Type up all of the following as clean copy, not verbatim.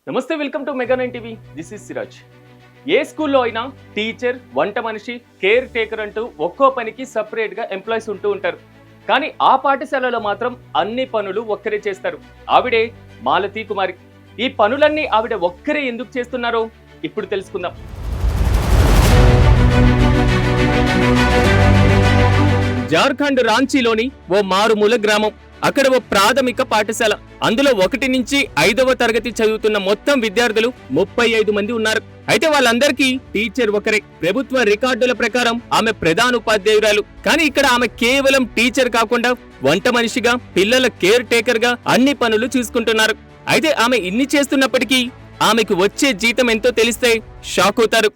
నమస్తే, welcome to mega 9 TV. This is Siraj. ఏ స్కూల్లో అయినా టీచర్, వంట మనిషి, కేర్ టేకర్ అంటూ ఒక్కో పనికి సపరేట్గా ఎంప్లాయీస్ ఉంటూ ఉంటారు. కానీ ఆ పాఠశాలలో మాత్రం అన్ని పనులు ఒక్కరే చేస్తారు. ఆవిడే మాలతీ కుమారి. ఈ పనులన్నీ ఆవిడ ఒక్కరే ఎందుకు చేస్తున్నారో ఇప్పుడు తెలుసుకుందాం. జార్ఖండ్ రాంచీలోని ఓ మారుమూల గ్రామం. అక్కడ ఓ ప్రాథమిక పాఠశాల. అందులో 1 నుంచి 5వ తరగతి చదువుతున్న మొత్తం విద్యార్థులు 35 మంది ఉన్నారు. అయితే వాళ్ళందరికీ టీచర్ ఒకరే. ప్రభుత్వ రికార్డుల ప్రకారం ఆమె ప్రధానోపాధ్యాయురాలు. కానీ ఇక్కడ ఆమె కేవలం టీచర్ కాకుండా వంట మనిషిగా, పిల్లల కేర్ టేకర్ గా అన్ని పనులు చూసుకుంటున్నారు. అయితే ఆమె ఇన్ని చేస్తున్నప్పటికీ ఆమెకు వచ్చే జీతం ఎంతో తెలిస్తే షాక్ అవుతారు.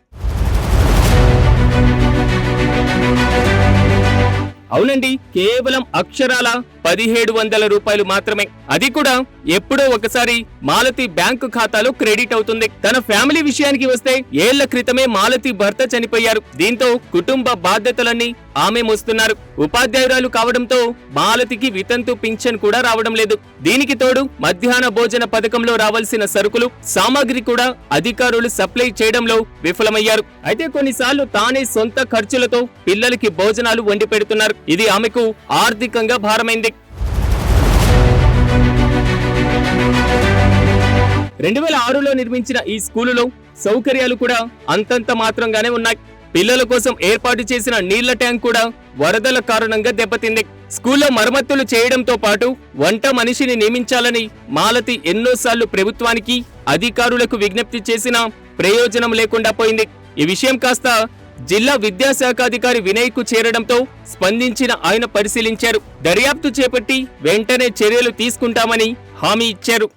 అవునండి, కేవలం అక్షరాల 1700 రూపాయలు మాత్రమే. అది కూడా ఎప్పుడో ఒకసారి మాలతి బ్యాంకు ఖాతాలో క్రెడిట్ అవుతుంది. తన ఫ్యామిలీ విషయానికి వస్తే ఏళ్ల క్రితమే మాలతి భర్త చనిపోయారు. దీంతో కుటుంబ బాధ్యతలన్నీ ఆమె మోస్తున్నారు. ఉపాధ్యాయురాలు కావడంతో మాలతికి వితంతు పింఛన్ కూడా రావడం లేదు. దీనికి తోడు మధ్యాహ్న భోజన పథకంలో రావాల్సిన సరుకులు, సామాగ్రి కూడా అధికారులు సప్లై చేయడంలో విఫలమయ్యారు. అయితే కొన్నిసార్లు తానే సొంత ఖర్చులతో పిల్లలకి భోజనాలు వండి పెడుతున్నారు. ఇది ఆమెకు ఆర్థికంగా భారమైంది. 2006లో నిర్మించిన ఈ స్కూలులో సౌకర్యాలు కూడా అంతంత మాత్రంగానే ఉన్నాయి. పిల్లల కోసం ఏర్పాటు చేసిన నీళ్ల ట్యాంక్ కూడా వరదల కారణంగా దెబ్బతింది. స్కూల్లో మరమ్మతులు చేయడంతో పాటు వంట మనిషిని నియమించాలని మాలతి ఎన్నోసార్లు ప్రభుత్వానికి, అధికారులకు విజ్ఞప్తి చేసినా ప్రయోజనం లేకుండా పోయింది. ఈ విషయం కాస్త జిల్లా విద్యాశాఖాధికారి వినయ్ కు చేరడంతో స్పందించిన ఆయన పరిశీలించారు. దర్యాప్తు చేపట్టి వెంటనే చర్యలు తీసుకుంటామని హామీ ఇచ్చారు.